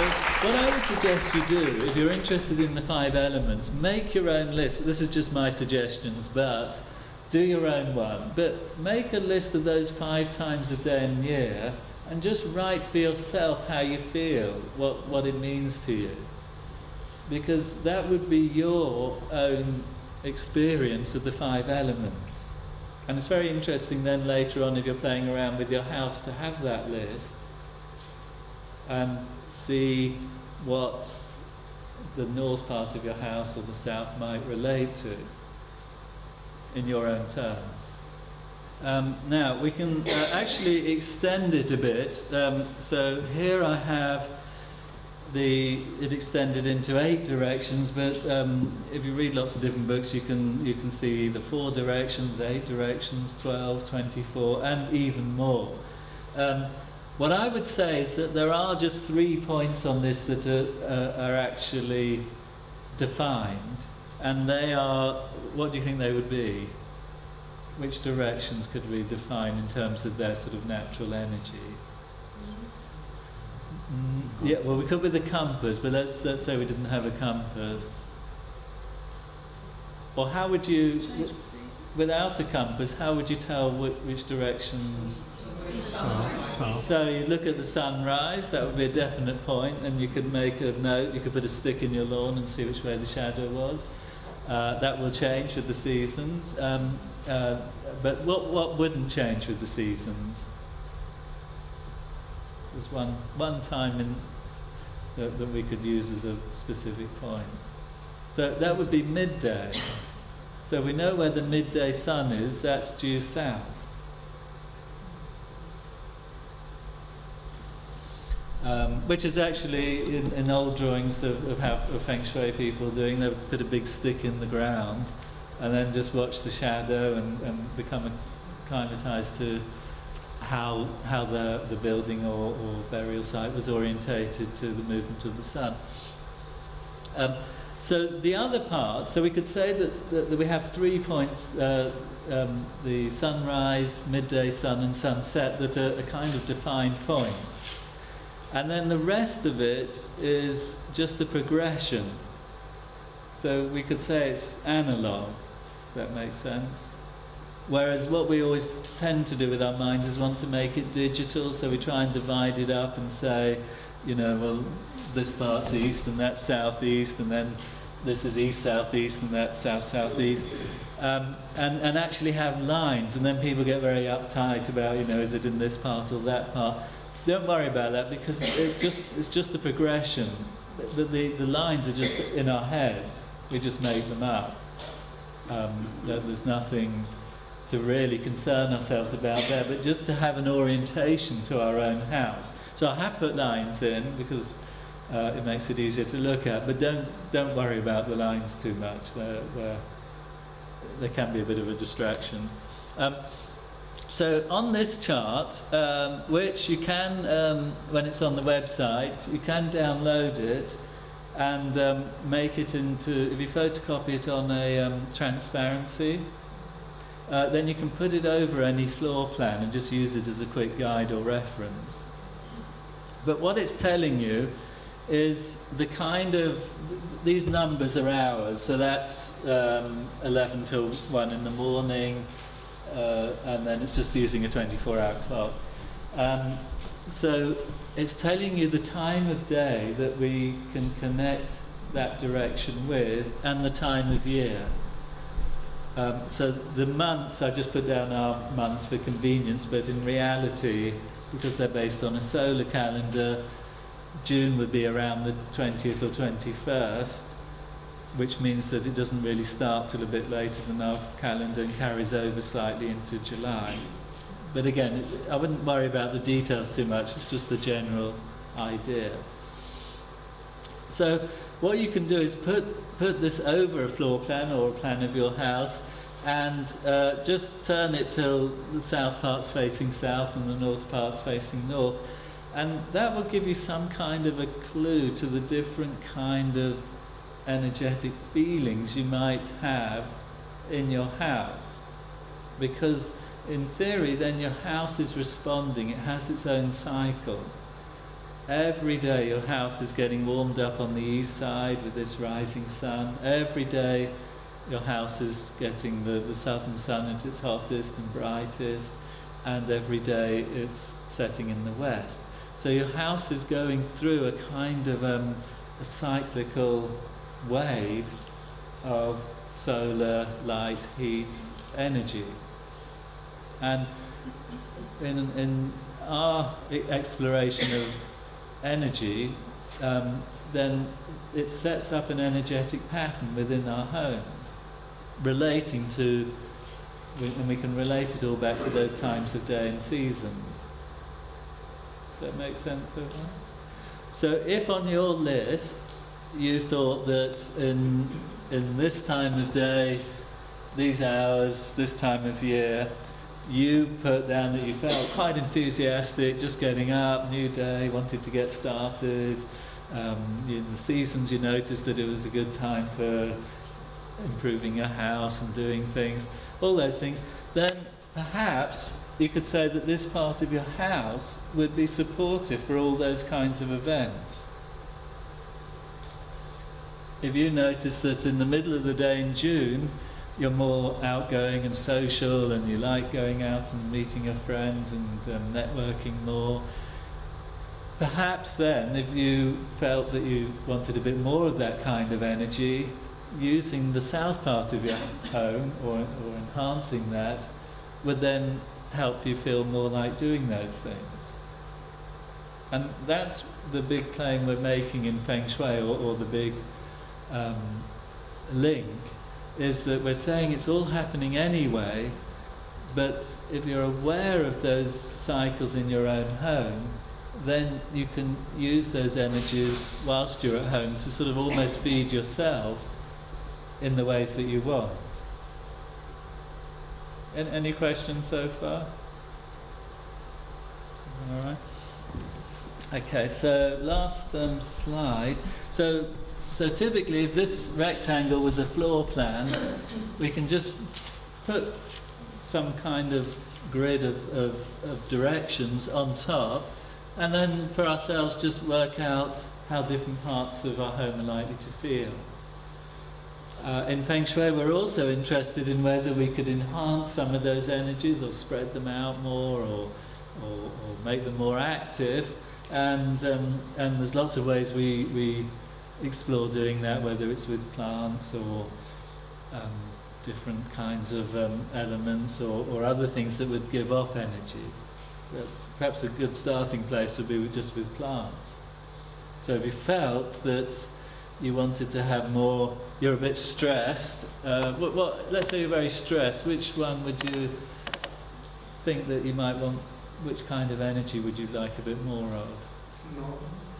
what I would suggest you do, if you're interested in the 5 elements, make your own list. This is just my suggestions, but do your own one. But make a list of those 5 times a day and year, and just write for yourself how you feel, what it means to you. Because that would be your own experience of the 5 elements. And it's very interesting then later on, if you're playing around with your house, to have that list and see what the north part of your house or the south might relate to in your own terms. Now we can actually extend it a bit. So here I have it extended into 8 directions, but if you read lots of different books, you can see the 4 directions, 8 directions, 12, 24, and even more. What I would say is that there are just 3 points on this that are actually defined, and they are, what do you think they would be? Which directions could we define in terms of their sort of natural energy? Yeah, well, we could with a compass, but let's say we didn't have a compass. Or how would you, without a compass, how would you tell which directions? So you look at the sunrise, that would be a definite point, and you could make a note, you could put a stick in your lawn and see which way the shadow was. That will change with the seasons. But what wouldn't change with the seasons? There's one time that we could use as a specific point. So that would be midday. So we know where the midday sun is, that's due south. Which is actually in old drawings of how Feng Shui people doing, they would put a big stick in the ground and then just watch the shadow and become acclimatized to how the building or burial site was orientated to the movement of the sun. So the other part, so we could say that we have 3 points, the sunrise, midday sun and sunset, that are kind of defined points. And then the rest of it is just a progression. So we could say it's analog, if that makes sense. Whereas what we always tend to do with our minds is want to make it digital, so we try and divide it up and say, well, this part's east and that's southeast, and then this is east-southeast and that's south-southeast. And actually have lines, and then people get very uptight about, is it in this part or that part? Don't worry about that, because it's just a progression. The lines are just in our heads. We just make them up. There's nothing to really concern ourselves about there, but just to have an orientation to our own house. So I have put lines in because it makes it easier to look at, but don't worry about the lines too much. They can be a bit of a distraction. So on this chart, which you can, when it's on the website, you can download it and make it into, if you photocopy it on a transparency, then you can put it over any floor plan and just use it as a quick guide or reference. But what it's telling you is the kind of, these numbers are hours, so that's 11 till 1 in the morning, and then it's just using a 24-hour clock. So it's telling you the time of day that we can connect that direction with, and the time of year. So the months, I just put down our months for convenience, but in reality, because they're based on a solar calendar, June would be around the 20th or 21st, which means that it doesn't really start till a bit later than our calendar and carries over slightly into July. But again, I wouldn't worry about the details too much, it's just the general idea. So what you can do is put this over a floor plan or a plan of your house, and just turn it till the south part's facing south and the north part's facing north, and that will give you some kind of a clue to the different kind of energetic feelings you might have in your house. Because in theory then your house is responding, it has its own cycle. every day your house is getting warmed up on the east side with this rising sun. Every day your house is getting the southern sun at its hottest and brightest, and every day it's setting in the west. So your house is going through a kind of a cyclical wave of solar, light, heat, energy. And in our exploration of energy, then it sets up an energetic pattern within our homes, relating to, and we can relate it all back to those times of day and seasons. Does that make sense so far? So if on your list you thought that in this time of day, these hours, this time of year, you put down that you felt quite enthusiastic, just getting up, new day, wanted to get started. In the seasons you noticed that it was a good time for improving your house and doing things, all those things, then perhaps you could say that this part of your house would be supportive for all those kinds of events. If you notice that in the middle of the day in June, you're more outgoing and social and you like going out and meeting your friends and networking more, perhaps then if you felt that you wanted a bit more of that kind of energy, using the south part of your home or enhancing that would then help you feel more like doing those things. And that's the big claim we're making in Feng Shui, or the big link, is that we're saying it's all happening anyway, but if you're aware of those cycles in your own home, then you can use those energies whilst you're at home to sort of almost feed yourself in the ways that you want. Any questions so far? All right. Okay, so last slide. So typically, if this rectangle was a floor plan, we can just put some kind of grid of directions on top, and then for ourselves just work out how different parts of our home are likely to feel. In Feng Shui, we're also interested in whether we could enhance some of those energies or spread them out more, or make them more active. And there's lots of ways we explore doing that, whether it's with plants or different kinds of elements or other things that would give off energy. But perhaps a good starting place would be just with plants. So if you felt that you wanted to have more, you're a bit stressed, let's say you're very stressed, which one would you think that you might want, which kind of energy would you like a bit more of?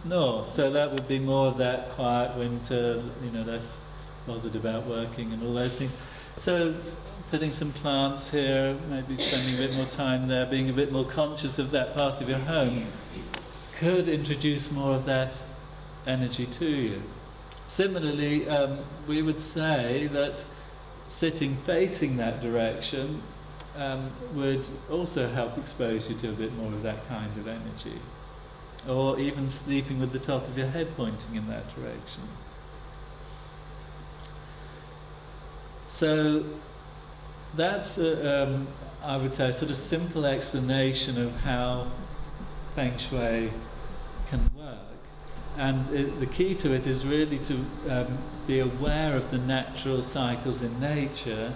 North. So that would be more of that quiet winter, less bothered about working and all those things. So putting some plants here, maybe spending a bit more time there, being a bit more conscious of that part of your home, could introduce more of that energy to you. Similarly, we would say that sitting facing that direction would also help expose you to a bit more of that kind of energy. Or even sleeping with the top of your head pointing in that direction. So that's, I would say, a sort of simple explanation of how Feng Shui can work. And the key to it is really to be aware of the natural cycles in nature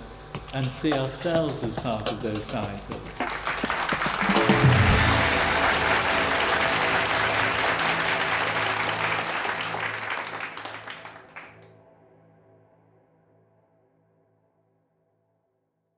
and see ourselves as part of those cycles.